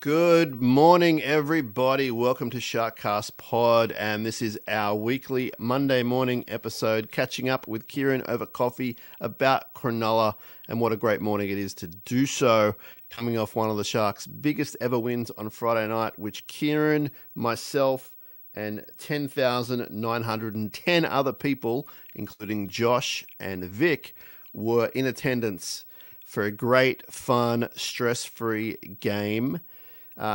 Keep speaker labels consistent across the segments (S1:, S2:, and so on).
S1: Good morning, everybody. Welcome to SharkCast Pod, and this is our weekly Monday morning episode, catching up with Keiran over coffee about Cronulla, and what a great morning it is to do so, coming off one of the Sharks' biggest ever wins on Friday night, which Keiran, myself, and 10,910 other people, including Josh and Vic, were in attendance for a great, fun, stress-free game.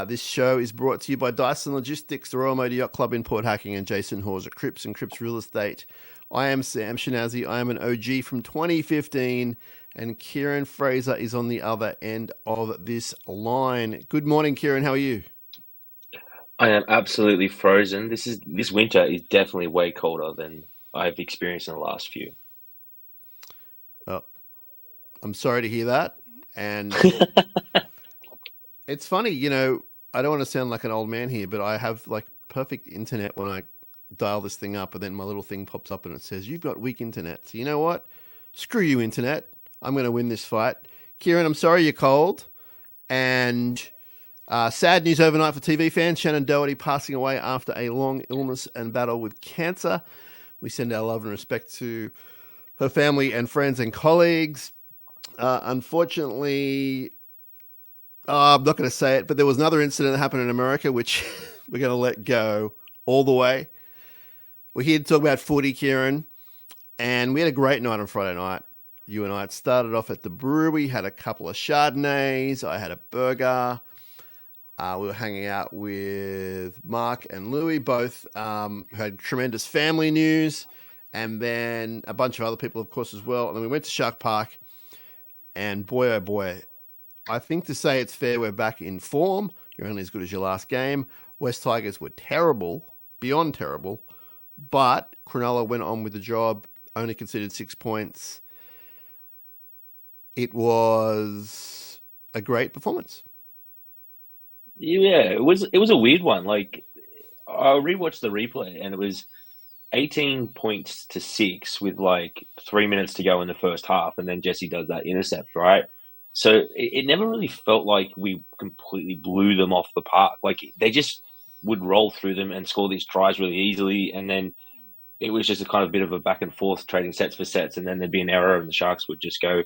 S1: This show is brought to you by Dyson Logistics, the Royal Motor Yacht Club in Port Hacking, and Jason Hawes at Cripps and Cripps Real Estate. I am Sam Shinazzi. I am an OG from 2015, and Kieran Fraser is on the other end of this line. Good morning, Kieran. How are you?
S2: I am absolutely frozen. This winter is definitely way colder than I've experienced in the last few.
S1: Oh, I'm sorry to hear that. And it's funny, I don't want to sound like an old man here, but I have like perfect internet when I dial this thing up, and then my little thing pops up and it says, "You've got weak internet." So you know what? Screw you, internet. I'm going to win this fight. Kieran, I'm sorry you're cold. And sad news overnight for TV fans. Shannon Doherty passing away after a long illness and battle with cancer. We send our love and respect to her family and friends and colleagues. Unfortunately, I'm not going to say it, but there was another incident that happened in America, which we're going to let go all the way. We're here to talk about footy, Kieran, and we had a great night on Friday night. You and I had started off at the brewery, had a couple of Chardonnays, I had a burger. We were hanging out with Mark and Louie, both had tremendous family news, and then a bunch of other people, of course, as well. And then we went to Shark Park, and boy, oh boy, I think to say it's fair, we're back in form. You're only as good as your last game. West Tigers were terrible, beyond terrible, but Cronulla went on with the job, only conceded 6 points. It was a great performance.
S2: Yeah, it was a weird one. Like I rewatched the replay and it was 18 points to 6 with like 3 minutes to go in the first half, and then Jesse does that intercept, right? So it never really felt like we completely blew them off the park. Like they just would roll through them and score these tries really easily, and then it was just a kind of bit of a back and forth trading sets for sets, and then there'd be an error and the Sharks would just go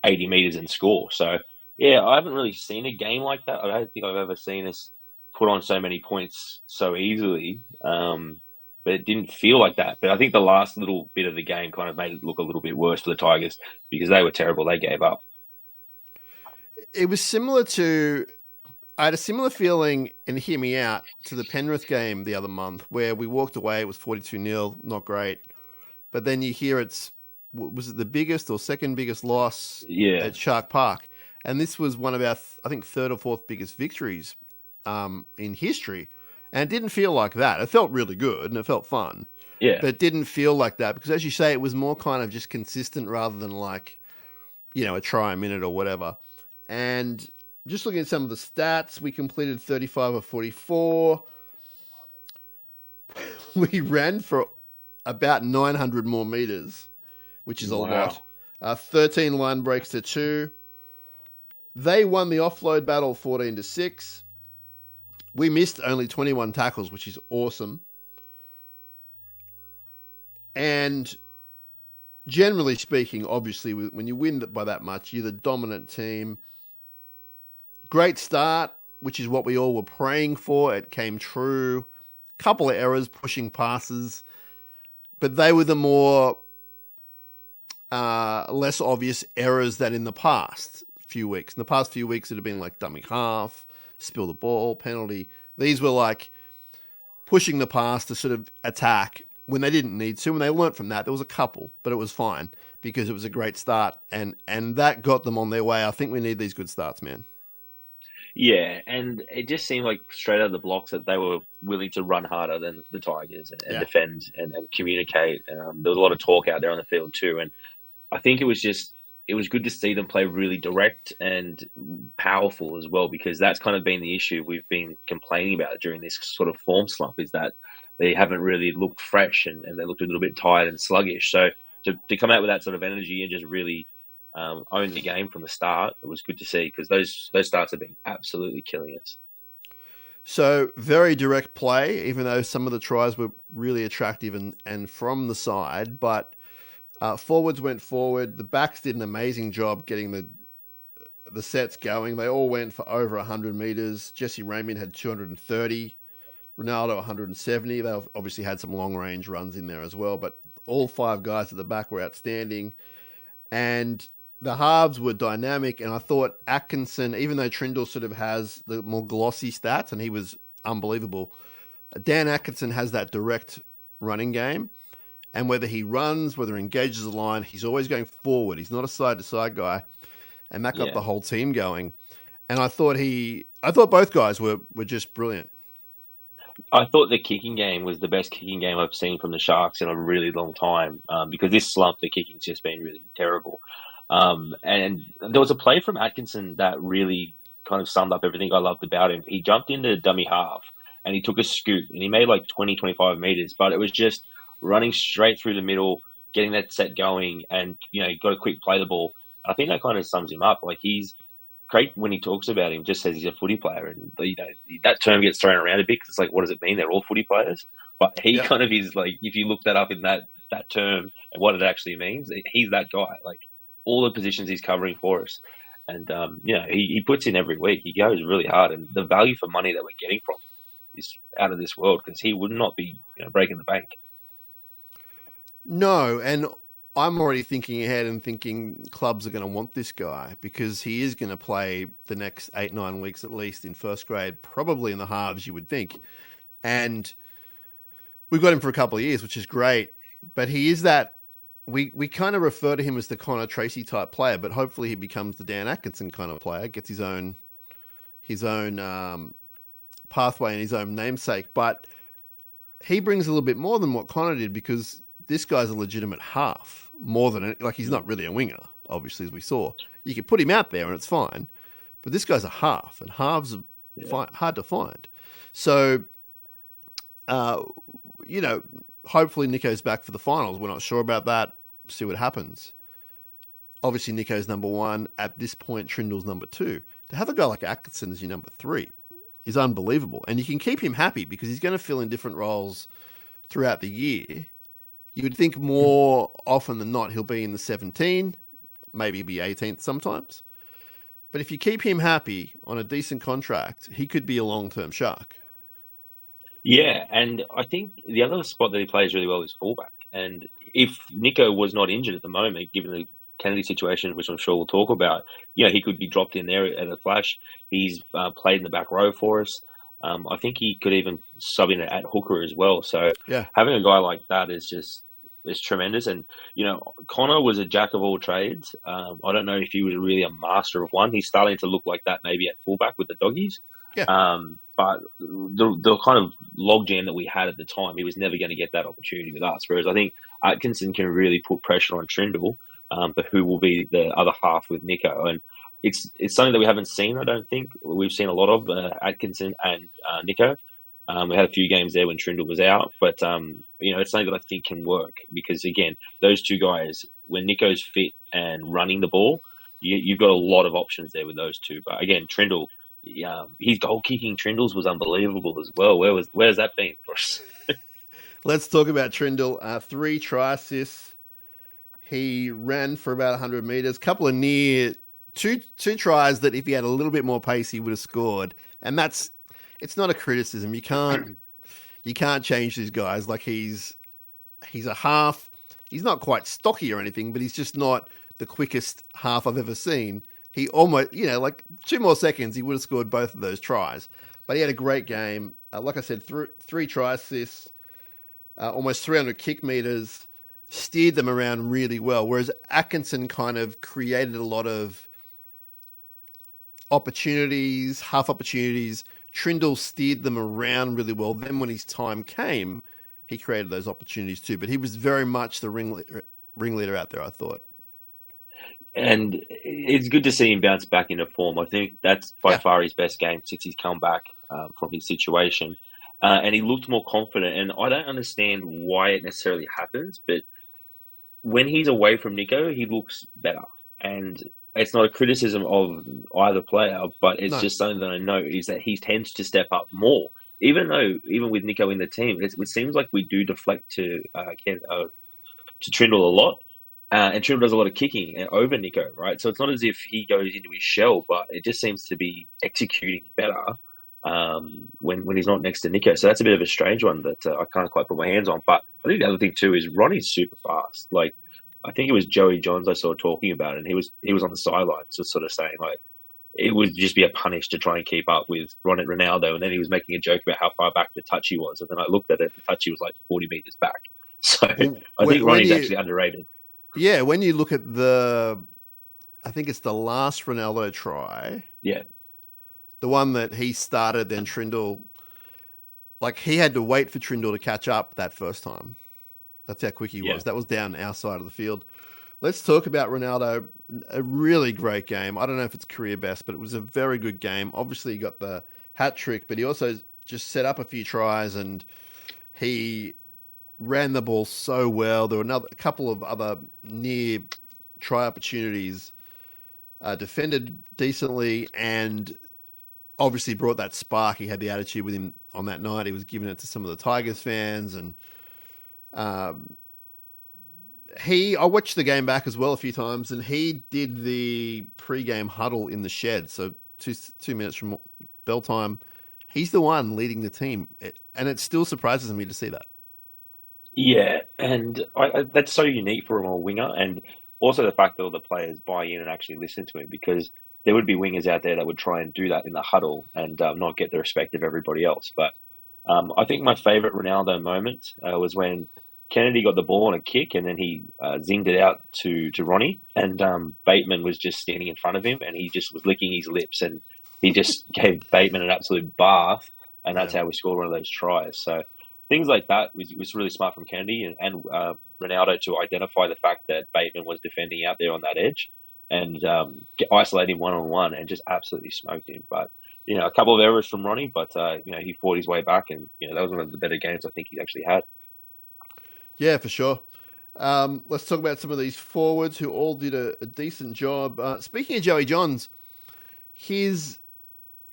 S2: 80 meters and score. So yeah, I haven't really seen a game like that. I don't think I've ever seen us put on so many points so easily. But it didn't feel like that. But I think the last little bit of the game kind of made it look a little bit worse for the Tigers because they were terrible. They gave up.
S1: It was similar to, I had a similar feeling, and hear me out, to the Penrith game the other month where we walked away. It was 42-0, not great. But then you hear was it the biggest or second biggest loss
S2: Yeah,
S1: at Shark Park? And this was one of our, I think, third or fourth biggest victories in history. And it didn't feel like that. It felt really good and it felt fun.
S2: yeah.
S1: But it didn't feel like that because, as you say, it was more kind of just consistent rather than like, a try a minute or whatever. And just looking at some of the stats, we completed 35 of 44. We ran for about 900 more meters, which is a lot.
S2: Wow.
S1: 13 line breaks to 2. They won the offload battle 14 to 6. We missed only 21 tackles, which is awesome. And generally speaking, obviously, when you win by that much, you're the dominant team. Great start, which is what we all were praying for. It came true. Couple of errors, pushing passes, but they were the more less obvious errors than in the past few weeks. In the past few weeks, it had been like dummy half, spill the ball, penalty. These were like pushing the pass to sort of attack when they didn't need to, and they learnt from that. There was a couple, but it was fine because it was a great start, and that got them on their way. I think we need these good starts, man.
S2: Yeah, and it just seemed like straight out of the blocks that they were willing to run harder than the Tigers and
S1: Yeah.
S2: defend and communicate. There was a lot of talk out there on the field too, and I think it was good to see them play really direct and powerful as well, because that's kind of been the issue we've been complaining about during this sort of form slump, is that they haven't really looked fresh, and they looked a little bit tired and sluggish. So to come out with that sort of energy and just really own the game from the start, it was good to see, because those starts have been absolutely killing us.
S1: So very direct play, even though some of the tries were really attractive and from the side. But forwards went forward. The backs did an amazing job getting the sets going. They all went for over 100 meters. Jesse Ramian had 230. Ronaldo 170. They obviously had some long range runs in there as well, but all five guys at the back were outstanding. And the halves were dynamic. And I thought Atkinson, even though Trindle sort of has the more glossy stats and he was unbelievable, Dan Atkinson has that direct running game. And whether he runs, whether he engages the line, he's always going forward. He's not a side to side guy. And that got the whole team going. And I thought both guys were just brilliant.
S2: I thought the kicking game was the best kicking game I've seen from the Sharks in a really long time, because this slump, the kicking's just been really terrible. And there was a play from Atkinson that really kind of summed up everything I loved about him. He jumped into dummy half and he took a scoot and he made like 20, 25 meters, but it was just running straight through the middle, getting that set going, and got a quick play the ball. I think that kind of sums him up. Like, he's Craig, when he talks about him, just says he's a footy player, and that term gets thrown around a bit because it's like, what does it mean? They're all footy players, but he kind of is like, if you look that up in that term and what it actually means, he's that guy. Like, all the positions he's covering for us, and he puts in every week. He goes really hard, and the value for money that we're getting from him is out of this world because he would not be breaking the bank.
S1: No, and I'm already thinking ahead and thinking clubs are going to want this guy because he is going to play the next 8-9 weeks at least in first grade, probably in the halves, you would think. And we've got him for a couple of years, which is great. But he is that we kind of refer to him as the Connor Tracy type player, but hopefully he becomes the Dan Atkinson kind of player, gets his own pathway and his own namesake. But he brings a little bit more than what Connor did because this guy's a legitimate half. More than he's not really a winger, obviously, as we saw. You can put him out there and it's fine, but this guy's a half, and halves are hard to find. So, hopefully Nico's back for the finals. We're not sure about that. See what happens. Obviously, Nico's number one. At this point, Trindle's number two. To have a guy like Atkinson as your number three is unbelievable, and you can keep him happy because he's going to fill in different roles throughout the year. You would think more often than not he'll be in the 17, maybe be 18th sometimes. But if you keep him happy on a decent contract, he could be a long-term Shark.
S2: Yeah, and I think the other spot that he plays really well is fullback. And if Nico was not injured at the moment, given the Kennedy situation, which I'm sure we'll talk about, he could be dropped in there at a flash. He's played in the back row for us. I think he could even sub in at hooker as well. So having a guy like that is tremendous. And, Connor was a jack of all trades. I don't know if he was really a master of one. He's starting to look like that maybe at fullback with the doggies.
S1: Yeah.
S2: But the kind of logjam that we had at the time, he was never going to get that opportunity with us. Whereas I think Atkinson can really put pressure on Trindle for who will be the other half with Nico. And it's something that we haven't seen, I don't think. We've seen a lot of Atkinson and Nico. We had a few games there when Trindle was out, but it's something that I think can work because, again, those two guys, when Nico's fit and running the ball, you've got a lot of options there with those two. But again, Trindle, his goal kicking Trindles was unbelievable as well. Where's that been for us?
S1: Let's talk about Trindle. 3 try assists. He ran for about 100 meters. Couple of near two tries that if he had a little bit more pace, he would have scored. And it's not a criticism. You can't change these guys. Like he's a half. He's not quite stocky or anything, but he's just not the quickest half I've ever seen. He almost, like 2 more seconds, he would have scored both of those tries. But he had a great game. Like I said, 3 try assists, almost 300 kick meters, steered them around really well. Whereas Atkinson kind of created a lot of opportunities, half opportunities. Trindle steered them around really well. Then when his time came, he created those opportunities too. But he was very much the ringleader out there, I thought.
S2: And it's good to see him bounce back into form. I think that's by far his best game since he's come back from his situation. And he looked more confident. And I don't understand why it necessarily happens, but when he's away from Nico, he looks better. And it's not a criticism of either player, but it's
S1: No,
S2: just something that I know is that he tends to step up more. Even with Nico in the team, it seems like we do deflect to Trindle a lot. And Trindle does a lot of kicking over Nico, right? So it's not as if he goes into his shell, but it just seems to be executing better when he's not next to Nico. So that's a bit of a strange one that I can't quite put my hands on. But I think the other thing too is Ronnie's super fast. Like I think it was Joey Johns I saw talking about it, and he was on the sidelines just sort of saying like it would just be a punish to try and keep up with Ronaldo. And then he was making a joke about how far back the touchy was. And then I looked at it, the touchy was like 40 meters back. So I think Ronnie's actually underrated.
S1: Yeah, when you look at I think it's the last Ronaldo try.
S2: Yeah.
S1: The one that he started, then Trindle, like he had to wait for Trindle to catch up that first time. That's how quick he was. That was down our side of the field. Let's talk about Ronaldo. A really great game. I don't know if it's career best, but it was a very good game. Obviously, he got the hat trick, but he also just set up a few tries and he ran the ball so well. There were a couple of other near try opportunities, defended decently, and obviously brought that spark. He had the attitude with him on that night. He was giving it to some of the Tigers fans, and I watched the game back as well a few times, and he did the pre-game huddle in the shed. So 2 minutes from bell time, he's the one leading the team, and it still surprises me to see that.
S2: Yeah, and that's so unique for a winger, and also the fact that all the players buy in and actually listen to him, because there would be wingers out there that would try and do that in the huddle and not get the respect of everybody else. But I think my favourite Ronaldo moment was when Kennedy got the ball on a kick and then he zinged it out to Ronnie, and Bateman was just standing in front of him and he just was licking his lips and he just gave Bateman an absolute bath, and that's how we scored one of those tries. So things like that was really smart from Kennedy and Ronaldo to identify the fact that Bateman was defending out there on that edge and isolate him one-on-one and just absolutely smoked him. But, a couple of errors from Ronnie, but, he fought his way back and, that was one of the better games I think he actually had.
S1: Yeah, for sure. Let's talk about some of these forwards who all did a decent job. Speaking of Joey Johns, his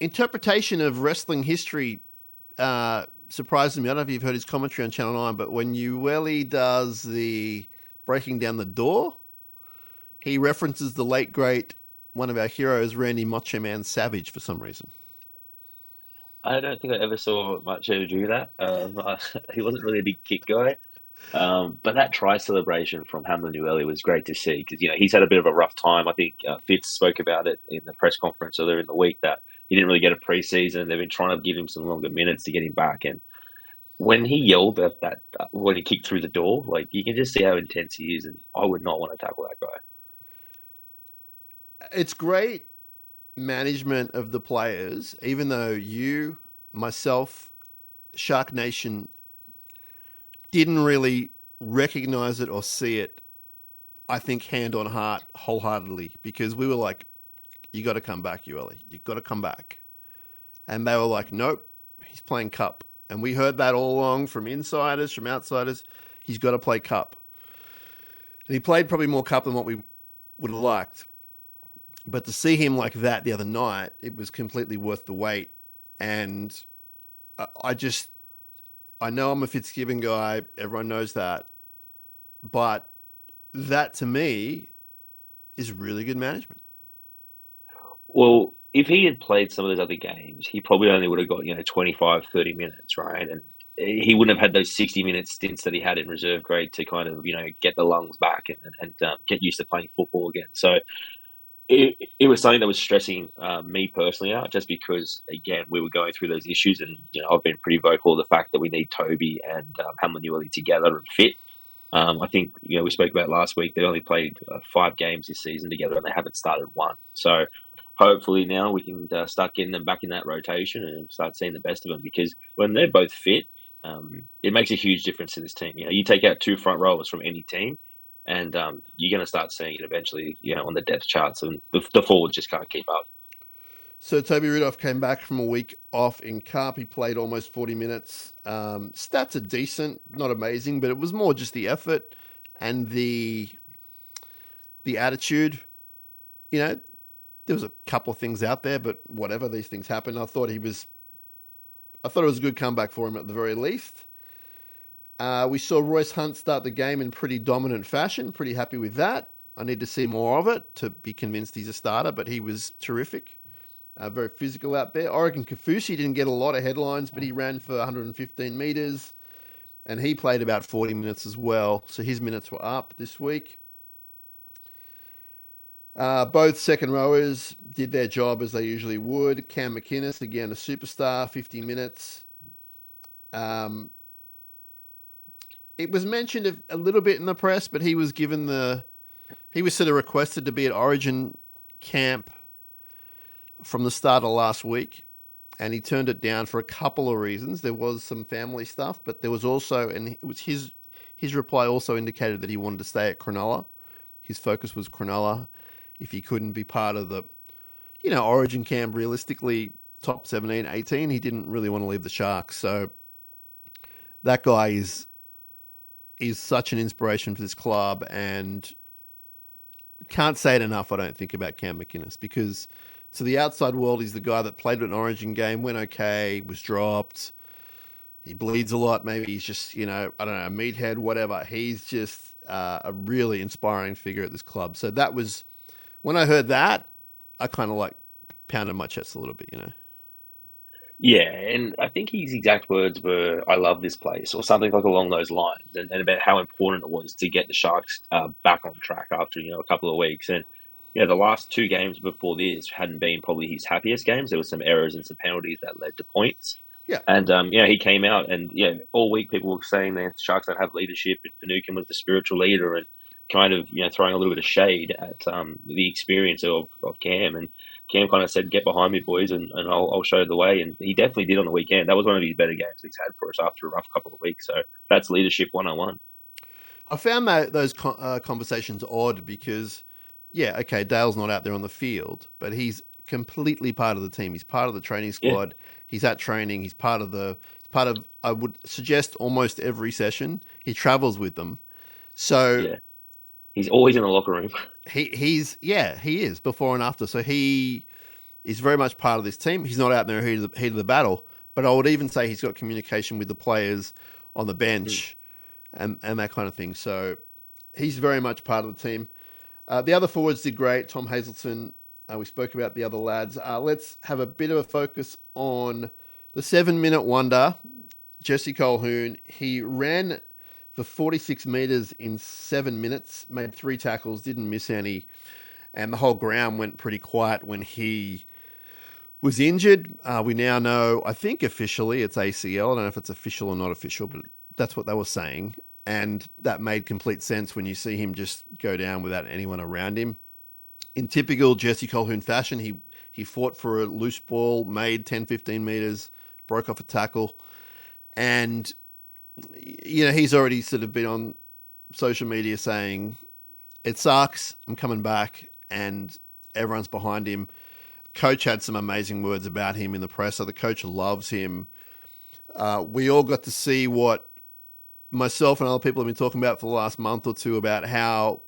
S1: interpretation of wrestling history surprises me. I don't know if you've heard his commentary on Channel 9, but when Ueli does the breaking down the door, he references the late, great, one of our heroes, Randy Macho Man Savage, for some reason.
S2: I don't think I ever saw Macho do that. He wasn't really a big kick guy. But that try celebration from Hamlin Ueli was great to see because, he's had a bit of a rough time. I think Fitz spoke about it in the press conference earlier in the week that he didn't really get a preseason. They've been trying to give him some longer minutes to get him back. And when he yelled at that, when he kicked through the door, like you can just see how intense he is. And I would not want to tackle that guy.
S1: It's great management of the players, even though you, myself, Shark Nation didn't really recognize it or see it, I think, hand on heart, wholeheartedly, because we were like, you got to come back, Ueli. You got to come back. And they were like, nope, he's playing cup. And we heard that all along from insiders, from outsiders. He's got to play cup. And he played probably more cup than what we would have liked. But to see him like that the other night, it was completely worth the wait. And I know I'm a Fitzgibbon guy. Everyone knows that. But that, to me, is really good management.
S2: Well, if he had played some of those other games, he probably only would have got, 25, 30 minutes, right? And he wouldn't have had those 60-minute stints that he had in reserve grade to kind of, get the lungs back and get used to playing football again. So it was something that was stressing me personally out just because, again, we were going through those issues. And, I've been pretty vocal of the fact that we need Toby and Hamlin Ueli together and fit. I think, we spoke about last week, they only played 5 games this season together and they haven't started one. So hopefully now we can start getting them back in that rotation and start seeing the best of them, because when they're both fit, it makes a huge difference to this team. You take out 2 front rowers from any team and you're going to start seeing it eventually, on the depth charts, and the forwards just can't keep up.
S1: So Toby Rudolph came back from a week off in Carp. He played almost 40 minutes. Stats are decent, not amazing, but it was more just the effort and the attitude. there was a couple of things out there, but whatever, these things happen. I thought it was a good comeback for him at the very least. We saw Royce Hunt start the game in pretty dominant fashion. Pretty happy with that. I need to see more of it to be convinced he's a starter, but he was terrific. Very physical out there. Oregon Kaufusi didn't get a lot of headlines, but he ran for 115 meters, and he played about 40 minutes as well. So his minutes were up this week. Both second rowers did their job as they usually would. Cam McInnes, again, a superstar, 50 minutes. It was mentioned a little bit in the press, but he was sort of requested to be at Origin camp from the start of last week, and he turned it down for a couple of reasons. There was some family stuff, but there was also, and it was his reply also indicated that he wanted to stay at Cronulla. His focus was Cronulla. If he couldn't be part of the, Origin camp, realistically, top 17, 18, he didn't really want to leave the Sharks. So that guy is such an inspiration for this club, and can't say it enough, I don't think, about Cam McInnes, because to the outside world, he's the guy that played an Origin game, went okay, was dropped. He bleeds a lot. Maybe he's just, I don't know, a meathead, whatever. He's just a really inspiring figure at this club. So that was, when I heard that, I kind of pounded my chest a little bit,
S2: Yeah, and I think his exact words were, "I love this place," or something like along those lines, and about how important it was to get the Sharks back on track after a couple of weeks. And the last two games before this hadn't been probably his happiest games. There were some errors and some penalties that led to points.
S1: Yeah.
S2: And he came out, and all week people were saying that Sharks don't have leadership. Finucane was the spiritual leader, and kind of throwing a little bit of shade at the experience of Cam. And Cam kind of said, "Get behind me, boys, and I'll show the way." And he definitely did on the weekend. That was one of his better games he's had for us after a rough couple of weeks. So that's leadership 101.
S1: I found those conversations odd because, Dale's not out there on the field, but he's completely part of the team. He's part of the training squad. Yeah. He's at training. He's part of, I would suggest, almost every session. He travels with them. So
S2: yeah. He's always in the locker room.
S1: He is before and after. So he is very much part of this team. He's not out there in the heat of the battle, but I would even say he's got communication with the players on the bench and that kind of thing. So he's very much part of the team. The other forwards did great. Tom Hazelton, we spoke about the other lads. Let's have a bit of a focus on the 7-minute wonder, Jesse Colquhoun. He ran for 46 meters in 7 minutes, made 3 tackles, didn't miss any, and the whole ground went pretty quiet when he was injured. We now know, I think officially, it's ACL. I don't know if it's official or not official, but that's what they were saying, and that made complete sense when you see him just go down without anyone around him. In typical Jesse Colquhoun fashion, he fought for a loose ball, made 10, 15 meters, broke off a tackle, and he's already sort of been on social media saying, "It sucks, I'm coming back," and everyone's behind him. Coach had some amazing words about him in the presser. The coach loves him. We all got to see what myself and other people have been talking about for the last month or two about how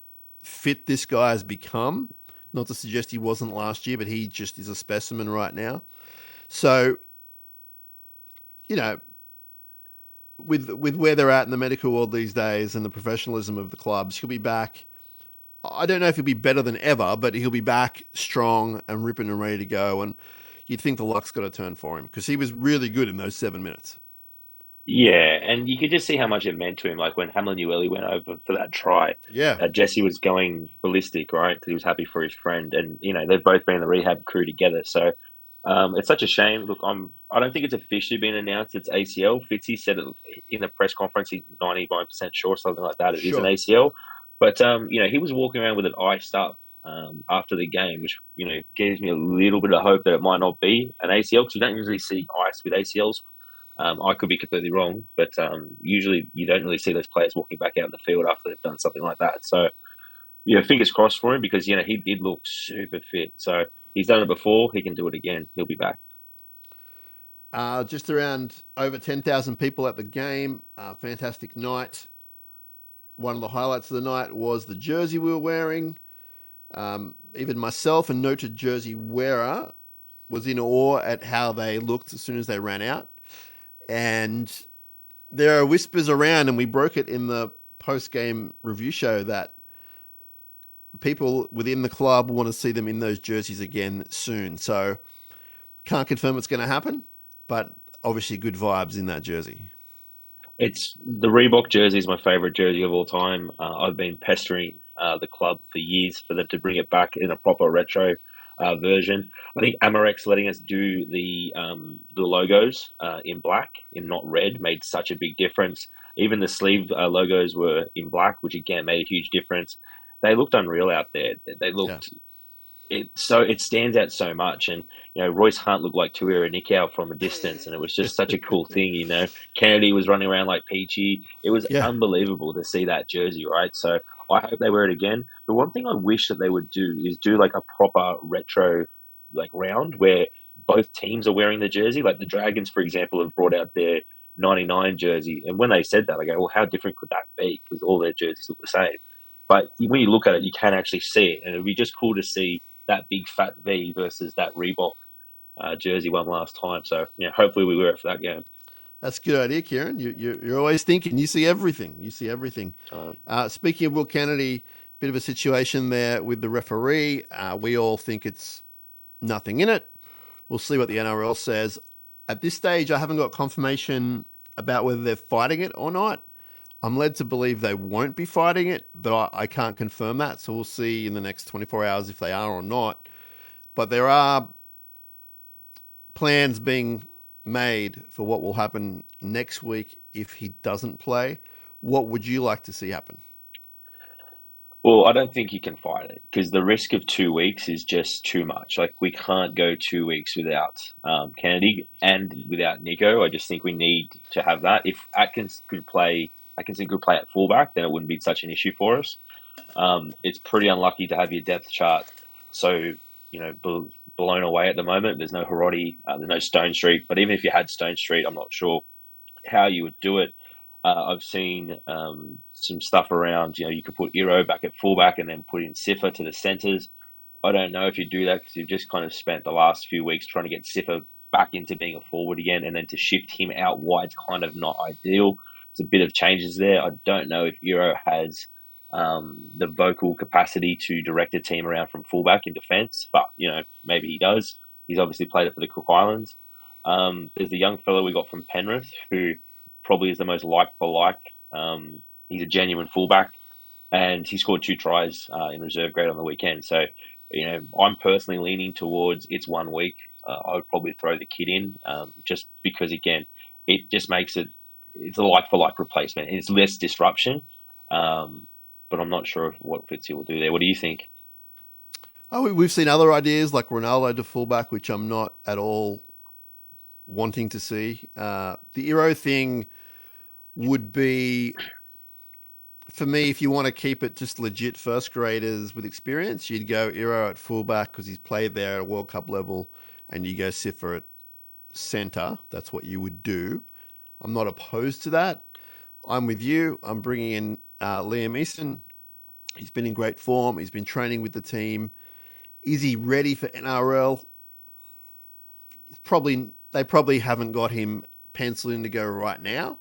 S1: fit this guy has become. Not to suggest he wasn't last year, but he just is a specimen right now. So, with where they're at in the medical world these days and the professionalism of the clubs, he'll be back. I don't know if he'll be better than ever, but he'll be back strong and ripping and ready to go. And you'd think the luck's got to turn for him because he was really good in those 7 minutes.
S2: Yeah, and you could just see how much it meant to him. Like when Hamlin-Uele went over for that try, Jesse was going ballistic, right? Because he was happy for his friend. And, they've both been in the rehab crew together. So it's such a shame. Look, I don't think it's officially been announced it's ACL. Fitzy said it in the press conference he's 99% sure, something like that. It is an ACL. But, he was walking around with it iced up after the game, which, gives me a little bit of hope that it might not be an ACL because you don't usually see ice with ACLs. I could be completely wrong, but usually you don't really see those players walking back out in the field after they've done something like that. So, fingers crossed for him because, he did look super fit. So he's done it before. He can do it again. He'll be back.
S1: Just around over 10,000 people at the game. Fantastic night. One of the highlights of the night was the jersey we were wearing. Even myself, a noted jersey wearer, was in awe at how they looked as soon as they ran out. And there are whispers around, and we broke it in the post-game review show, that people within the club want to see them in those jerseys again soon. So can't confirm it's going to happen, but obviously good vibes in that jersey.
S2: It's the Reebok jersey is my favorite jersey of all time. I've been pestering the club for years for them to bring it back in a proper retro version. I think Amorex letting us do the logos in black, in not red, made such a big difference. Even the sleeve logos were in black, which again made a huge difference. They looked unreal out there. They looked it stands out so much. And Royce Hunt looked like Tuira Nikau from a distance, and it was just such a cool thing. Kennedy was running around like Peachy. It was
S1: Yeah.
S2: unbelievable to see that jersey, right? So I hope they wear it again. The one thing I wish that they would do is do like a proper retro like round where both teams are wearing the jersey. Like the Dragons, for example, have brought out their 99 jersey, and when they said that, I go, well, how different could that be? Because all their jerseys look the same. But when you look at it, you can actually see it, and it'd be just cool to see that big fat V versus that Reebok jersey one last time. So hopefully we wear it for that game.
S1: That's a good idea, Kieran. You're always thinking. You see everything. Speaking of Will Kennedy, bit of a situation there with the referee. We all think it's nothing in it. We'll see what the NRL says. At this stage, I haven't got confirmation about whether they're fighting it or not. I'm led to believe they won't be fighting it, but I can't confirm that. So we'll see in the next 24 hours if they are or not. But there are plans being made for what will happen next week if he doesn't play. What would you like to see happen?
S2: Well, I don't think you can fight it because the risk of 2 weeks is just too much. Like we can't go 2 weeks without Kennedy and without Nico. I just think we need to have that. If Atkinson could play at fullback, then it wouldn't be such an issue for us. It's pretty unlucky to have your depth chart so blown away at the moment. There's no Hiroti, there's no Stone Street. But even if you had Stone Street, I'm not sure how you would do it. I've seen some stuff around, you could put Iro back at fullback and then put in Siffer to the centres. I don't know if you do that because you've just kind of spent the last few weeks trying to get Siffer back into being a forward again, and then to shift him out wide's kind of not ideal. It's a bit of changes there. I don't know if Iro has the vocal capacity to direct a team around from fullback in defence, but maybe he does. He's obviously played it for the Cook Islands. There's the young fellow we got from Penrith who probably is the most like for like. He's a genuine fullback, and he scored 2 tries in reserve grade on the weekend. So, I'm personally leaning towards it's 1 week. I would probably throw the kid in just because, again, it just makes it's a like for like replacement. It's less disruption, but I'm not sure what Fitzy will do there. What do you think?
S1: Oh, we've seen other ideas like Ronaldo to fullback, which I'm not at all wanting to see. The Iro thing would be, for me, if you want to keep it just legit first graders with experience, you'd go Iro at fullback because he's played there at a World Cup level, and you go Siffer at centre. That's what you would do. I'm not opposed to that. I'm with you. I'm bringing in Liam Easton. He's been in great form. He's been training with the team. Is he ready for NRL? They probably haven't got him penciled in to go right now,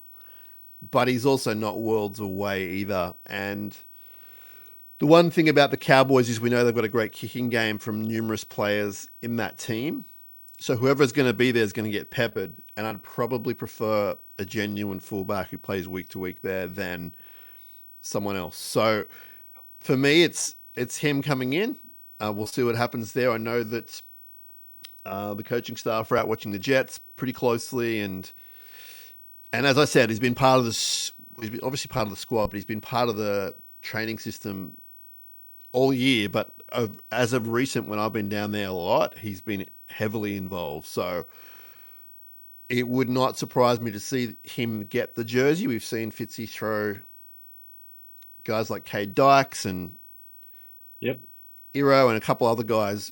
S1: but he's also not worlds away either. And the one thing about the Cowboys is we know they've got a great kicking game from numerous players in that team. So whoever's going to be there is going to get peppered. And I'd probably prefer a genuine fullback who plays week to week there than someone else. So for me, it's him coming in. We'll see what happens there. I know that the coaching staff are out watching the Jets pretty closely, and as I said, he's been part of this. He's been obviously part of the squad, but he's been part of the training system all year. But as of recent, when I've been down there a lot, he's been heavily involved. So it would not surprise me to see him get the jersey. We've seen Fitzy throw guys like Cade Dykes and Iro and a couple other guys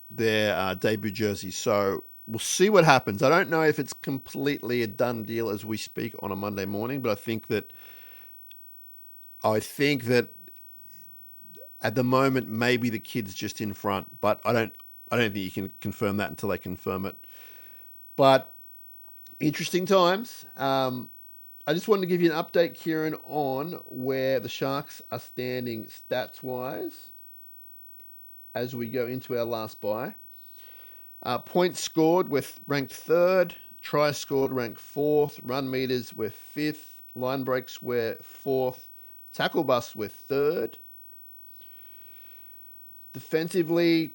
S1: their debut jerseys. So we'll see what happens. I don't know if it's completely a done deal as we speak on a Monday morning, but I think that At the moment, maybe the kid's just in front, but I don't think you can confirm that until they confirm it. But interesting times. I just wanted to give you an update, Kieran, on where the Sharks are standing stats-wise as we go into our last bye. Points scored, we're ranked 3rd. Tries scored, ranked 4th. Run meters, we're 5th. Line breaks, we're 4th. Tackle busts, we're 3rd. Defensively,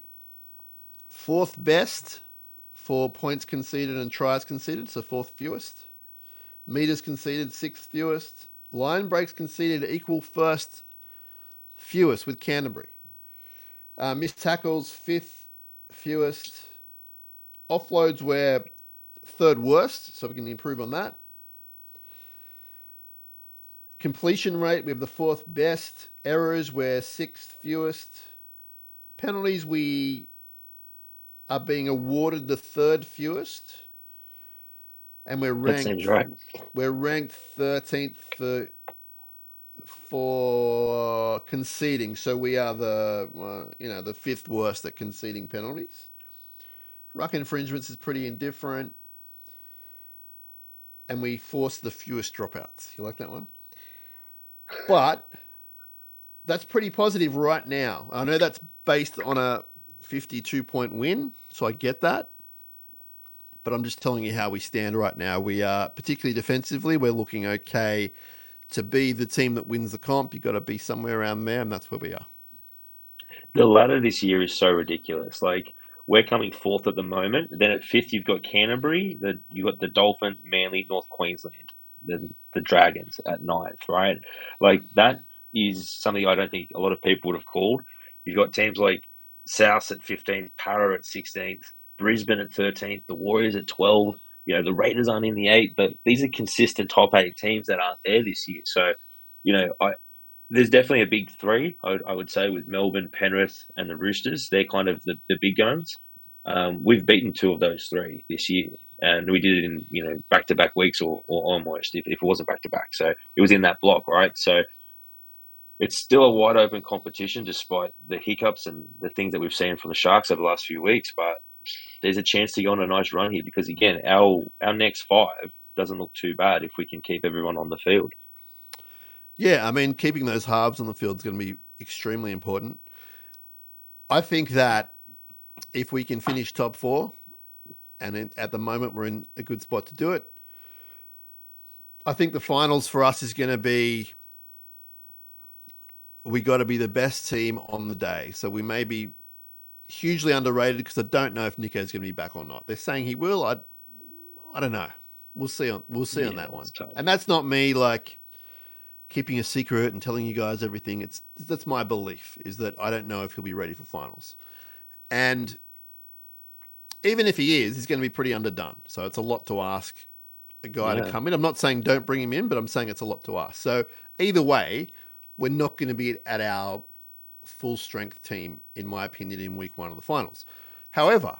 S1: 4th best for points conceded and tries conceded, so 4th fewest. Meters conceded, 6th fewest. Line breaks conceded equal 1st fewest with Canterbury. Missed tackles, 5th fewest. Offloads were 3rd worst, so we can improve on that. Completion rate, we have the 4th best. Errors, we're 6th fewest. Penalties, we are being awarded the 3rd fewest. And we're ranked.
S2: That seems right.
S1: We're ranked 13th for conceding, so we are the 5th worst at conceding penalties. Ruck infringements is pretty indifferent, and we force the fewest dropouts. You like that one? But that's pretty positive right now. I know that's based on a 52-point win, so I get that. But I'm just telling you how we stand right now. We are, particularly defensively, we're looking okay. To be the team that wins the comp, you've got to be somewhere around there, and that's where we are.
S2: The ladder this year is so ridiculous. Like, we're coming 4th at the moment. Then at 5th, you've got Canterbury. You've got the Dolphins, Manly, North Queensland, the Dragons at 9th, right? Like, that is something I don't think a lot of people would have called. You've got teams like South at 15th, Para at 16th, Brisbane at 13th, the Warriors at 12th. You know, the Raiders aren't in the 8, but these are consistent top 8 teams that aren't there this year. So, you know, there's definitely a big 3, I would say, with Melbourne, Penrith, and the Roosters. They're kind of the big guns. We've beaten 2 of those 3 this year, and we did it in, you know, back-to-back weeks or almost, if it wasn't back-to-back. So it was in that block, right? So it's still a wide-open competition despite the hiccups and the things that we've seen from the Sharks over the last few weeks, but there's a chance to go on a nice run here because, again, our next 5 doesn't look too bad if we can keep everyone on the field.
S1: Yeah, I mean, keeping those halves on the field is going to be extremely important. I think that if we can finish top 4, and at the moment we're in a good spot to do it, I think the finals for us is going to be we got to be the best team on the day. So we may be hugely underrated because I don't know if Nico's going to be back or not. They're saying he will. I don't know. We'll see on that one. And that's not me like keeping a secret and telling you guys everything. That's my belief, is that I don't know if he'll be ready for finals. And even if he is, he's going to be pretty underdone. So it's a lot to ask a guy to come in. I'm not saying don't bring him in, but I'm saying it's a lot to ask. So either way, we're not going to be at our full strength team, in my opinion, in week 1 of the finals. However,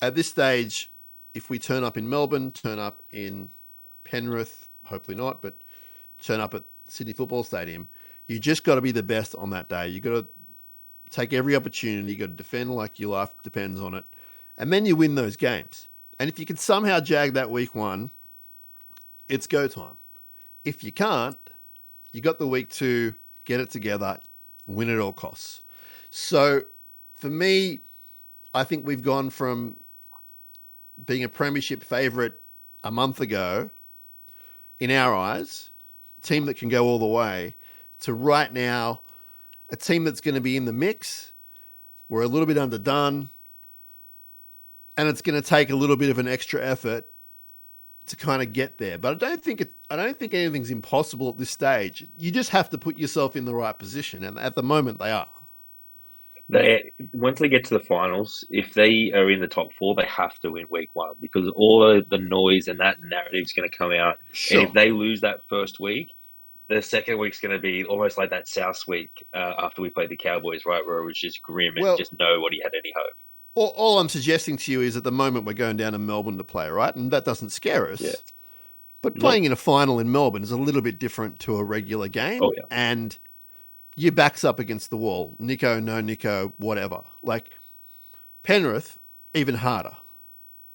S1: at this stage, if we turn up in Melbourne, turn up in Penrith, hopefully not, but turn up at Sydney Football Stadium, you just got to be the best on that day. You got to take every opportunity. You got to defend like your life depends on it, and then you win those games. And if you can somehow jag that week 1, it's go time. If you can't, you got the week 2, get it together, win at all costs. So for me, I think we've gone from being a premiership favourite a month ago, in our eyes, a team that can go all the way, to right now, a team that's going to be in the mix. We're a little bit underdone, and it's going to take a little bit of an extra effort to kind of get there. But I don't think anything's impossible at this stage. You just have to put yourself in the right position, and at the moment they are.
S2: Once they get to the finals, if they are in the top 4, they have to win week 1 because all the noise and that narrative is going to come out.
S1: Sure.
S2: And if they lose that first week, the second week's going to be almost like that South week after we played the Cowboys, right, where it was just grim and just nobody had any hope.
S1: All I'm suggesting to you is at the moment we're going down to Melbourne to play, right? And that doesn't scare us. Yeah. But playing in a final in Melbourne is a little bit different to a regular game.
S2: Oh, yeah.
S1: And your back's up against the wall. Nico, no Nico, whatever. Like Penrith, even harder.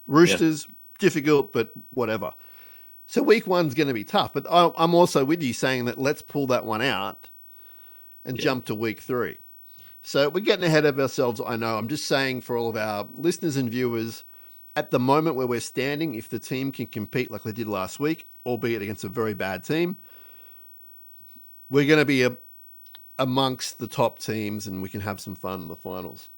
S1: Roosters, difficult, but whatever. So week one's going to be tough. But I'm also with you saying that let's pull that one out and jump to week 3. So we're getting ahead of ourselves, I know. I'm just saying for all of our listeners and viewers, at the moment where we're standing, if the team can compete like they did last week, albeit against a very bad team, we're going to be amongst the top teams and we can have some fun in the finals.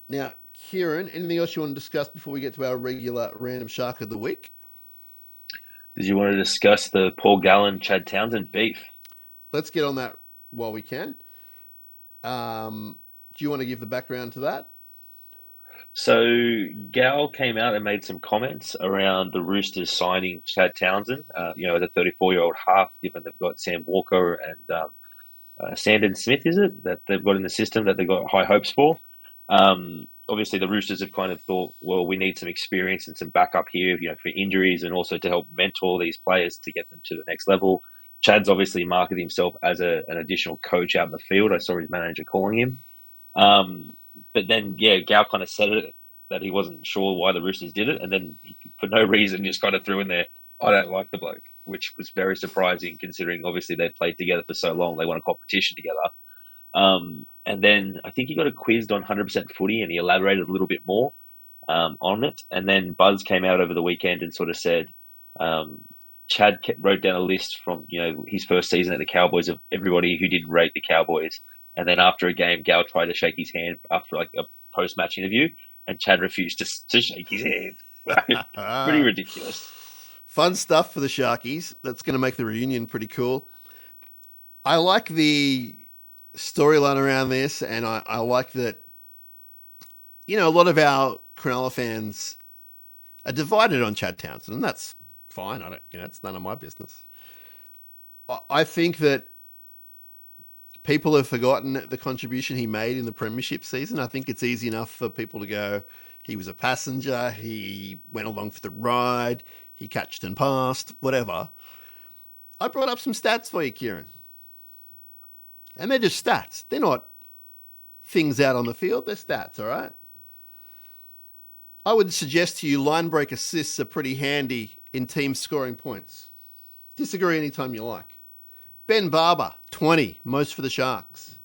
S1: Now, Kieran, anything else you want to discuss before we get to our regular random shark of the week?
S2: Did you want to discuss the Paul Gallen, Chad Townsend beef?
S1: Let's get on that while we can. Do you want to give the background to that?
S2: So Gal came out and made some comments around the Roosters signing Chad Townsend, as a 34-year-old half, given they've got Sam Walker and Sandon Smith, is it, that they've got in the system that they've got high hopes for. Obviously, the Roosters have kind of thought, well, we need some experience and some backup here, for injuries and also to help mentor these players to get them to the next level. Chad's obviously marketed himself as an additional coach out in the field. I saw his manager calling him. But then, Gal kind of said it, that he wasn't sure why the Roosters did it. And then he, for no reason, just kind of threw in there, I don't like the bloke, which was very surprising considering obviously they played together for so long. They won a competition together. And then I think he got a quizzed on 100% footy and he elaborated a little bit more on it. And then Buzz came out over the weekend and sort of said, Chad wrote down a list from, his first season at the Cowboys of everybody who didn't rate the Cowboys. And then after a game, Gal tried to shake his hand after like a post-match interview and Chad refused to shake his hand. Pretty ridiculous.
S1: Fun stuff for the Sharkies. That's going to make the reunion pretty cool. I like the storyline around this, and I like that, a lot of our Cronulla fans are divided on Chad Townsend, and that's fine. I don't, it's none of my business. I think that people have forgotten the contribution he made in the premiership season. I think it's easy enough for people to go, he was a passenger, he went along for the ride, he catched and passed, whatever. I brought up some stats for you, Kieran. And they're just stats. They're not things out on the field. They're stats, all right? I would suggest to you line break assists are pretty handy in teams scoring points. Disagree anytime you like. Ben Barber, 20, most for the Sharks.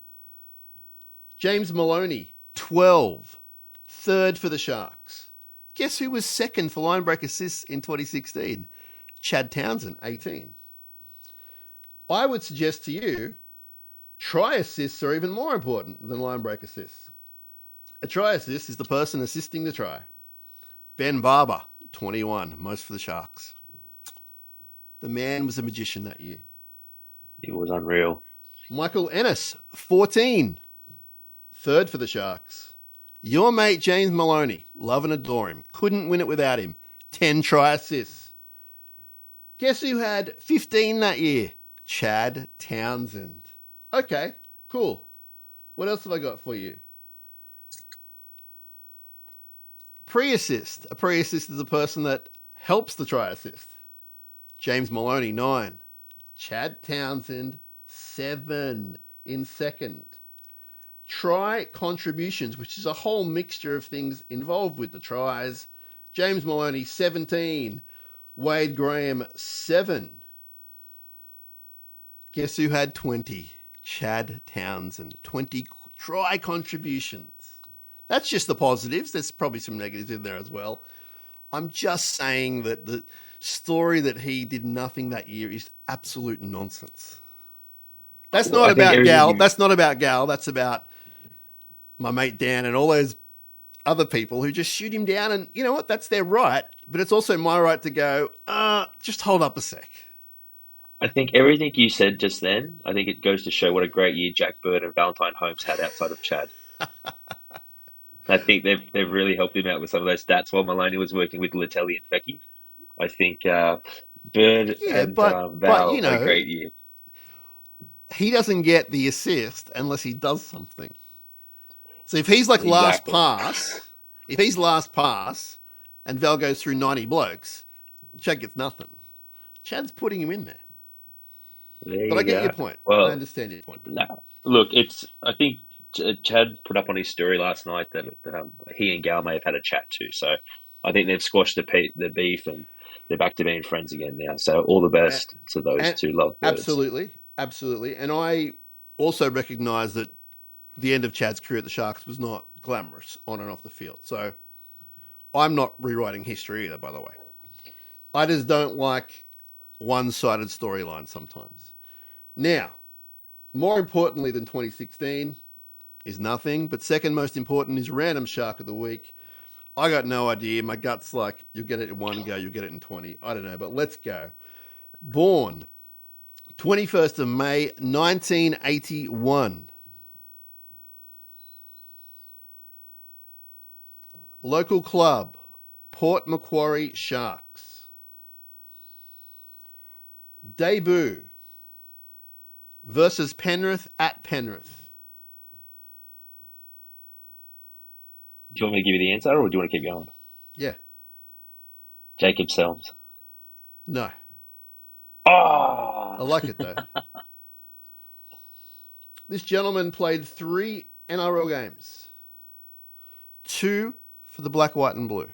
S1: James Maloney, 12, third for the Sharks. Guess who was second for line break assists in 2016? Chad Townsend, 18. I would suggest to you try assists are even more important than line break assists. A try assist is the person assisting the try. Ben Barber, 21, most for the Sharks. The man was a magician that year.
S2: It was unreal.
S1: Michael Ennis, 14, third for the Sharks. Your mate James Maloney, love and adore him. Couldn't win it without him. 10 try assists. Guess who had 15 that year? Chad Townsend. Okay, cool. What else have I got for you? Pre-assist. A pre-assist is a person that helps the try assist. James Maloney, 9. Chad Townsend, 7 in second. Try contributions, which is a whole mixture of things involved with the tries. James Maloney, 17. Wade Graham, 7. Guess who had 20? Chad Townsend, 20 try contributions. That's just the positives. There's probably some negatives in there as well. I'm just saying that the story that he did nothing that year is absolute nonsense. That's not about Gal. That's not about Gal. That's about my mate Dan and all those other people who just shoot him down. And you know what? That's their right. But it's also my right to go, just hold up a sec.
S2: I think everything you said just then, I think it goes to show what a great year Jack Bird and Valentine Holmes had outside of Chad. I think they've really helped him out with some of those stats while Maloney was working with Latelli and Fecky. I think Bird and Val had a great year.
S1: He doesn't get the assist unless he does something. So if he's like last pass and Val goes through 90 blokes, Chad gets nothing. Chad's putting him in there.
S2: There
S1: But I
S2: you
S1: get
S2: go.
S1: your point. I
S2: Well,
S1: understand your point.
S2: no. Look, I think Chad put up on his story last night that he and Gal may have had a chat too. So I think they've squashed the beef and they're back to being friends again now. So all the
S1: And,
S2: best to those
S1: and
S2: two lovebirds.
S1: absolutely. And I also recognise that the end of Chad's career at the Sharks was not glamorous on and off the field. So I'm not rewriting history either, by the way. I just don't like one-sided storylines sometimes. Now, more importantly than 2016 is nothing, but second most important is random Shark of the Week. I got no idea. My gut's like, you'll get it in one go, you'll get it in 20. I don't know, but let's go. Born 21st of May, 1981. Local club, Port Macquarie Sharks. Debut versus Penrith at Penrith.
S2: Do you want me to give you the answer or do you want to keep going?
S1: Yeah.
S2: Jacob Selms.
S1: No.
S2: Oh!
S1: I like it though. This gentleman played 3 NRL games. 2 for the Black, White and Blue.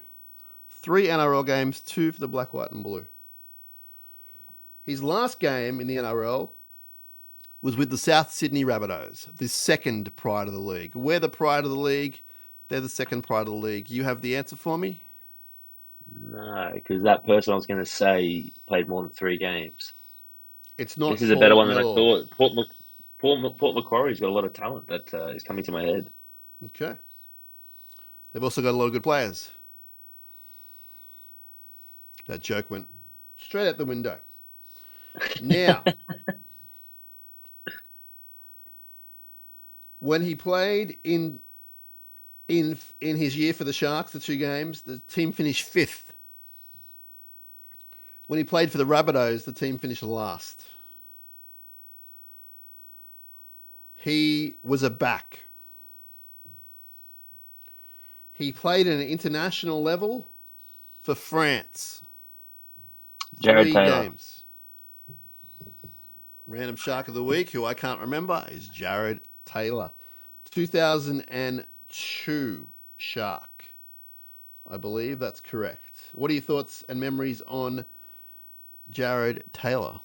S1: 3 NRL games, 2 for the Black, White and Blue. His last game in the NRL was with the South Sydney Rabbitohs, the second pride of the league. We're the pride of the league. They're the second pride of the league. You have the answer for me?
S2: No, because that person I was going to say played more than 3 games.
S1: It's not.
S2: This is a better one than I thought. Port Macquarie's got a lot of talent that is coming to my head.
S1: Okay. They've also got a lot of good players. That joke went straight out the window. Now, when he played in his year for the Sharks, the 2 games, the team finished 5th. When he played for the Rabbitohs, the team finished last. He was a back. He played at an international level for France.
S2: Jared
S1: 3
S2: Taylor.
S1: games. Random Shark of the Week, who I can't remember, is Jared Taylor. 2002 Shark. I believe that's correct. What are your thoughts and memories on Jared Taylor?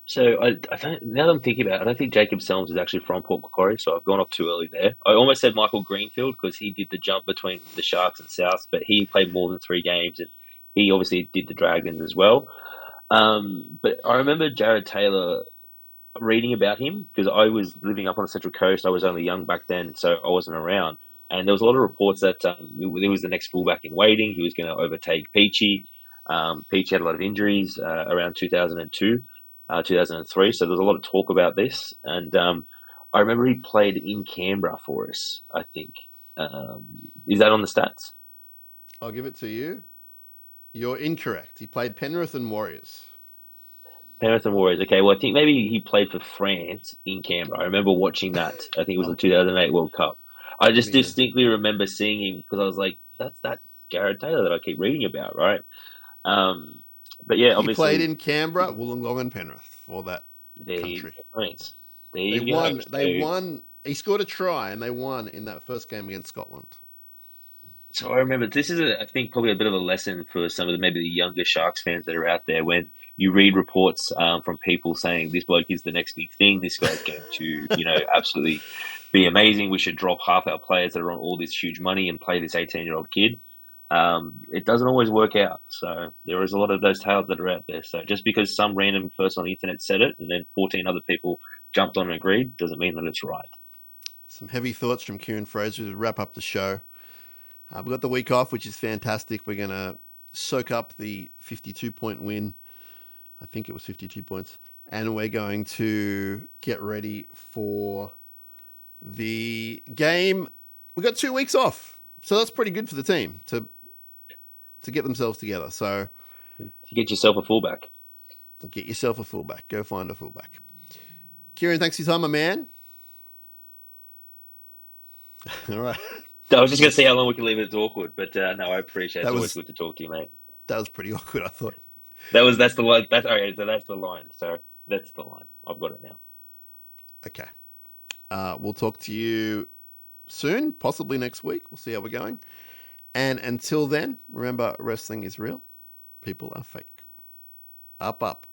S2: So I don't. Now that I'm thinking about it, I don't think Jacob Selms is actually from Port Macquarie, so I've gone off too early there. I almost said Michael Greenfield because he did the jump between the Sharks and Souths, but he played more than 3 games, and he obviously did the Dragons as well. But I remember Jared Taylor reading about him because I was living up on the Central Coast. I was only young back then, so I wasn't around. And there was a lot of reports that he was the next fullback in waiting. He was going to overtake Peachy. Peachy had a lot of injuries around 2002. 2003. So there's a lot of talk about this. And I remember he played in Canberra for us, I think. Is that on the stats?
S1: I'll give it to you. You're incorrect. He played Penrith and Warriors.
S2: Penrith and Warriors. Okay, well, I think maybe he played for France in Canberra. I remember watching that. I think it was the 2008 World Cup. I just distinctly remember seeing him because I was like, that's that Jared Taylor that I keep reading about, right? But yeah, obviously.
S1: He played in Canberra, Wollongong and Penrith for that country.
S2: They
S1: won. They won. He scored a try and they won in that first game against Scotland.
S2: So I remember this is, I think, probably a bit of a lesson for some of maybe the younger Sharks fans that are out there. When you read reports from people saying this bloke is the next big thing, this guy's going to, absolutely be amazing. We should drop half our players that are on all this huge money and play this 18-year-old kid. It doesn't always work out. So there is a lot of those tales that are out there. So just because some random person on the internet said it and then 14 other people jumped on and agreed doesn't mean that it's right.
S1: Some heavy thoughts from Kieran Fraser to wrap up the show. We've got the week off, which is fantastic. We're going to soak up the 52-point win. I think it was 52 points. And we're going to get ready for the game. We've got 2 weeks off. So that's pretty good for the team to get themselves together. So
S2: get yourself a fullback.
S1: Get yourself a fullback. Go find a fullback. Kieran, thanks for your time, my man. All right.
S2: I was just going to see how long we can leave it. It's awkward, but no, I appreciate it. It's always good to talk to you, mate.
S1: That was pretty awkward, I thought.
S2: That's the line. That's all right. So that's the line. So That's the line. I've got it now.
S1: Okay. We'll talk to you soon, possibly next week. We'll see how we're going. And until then, remember, wrestling is real. People are fake. Up, up.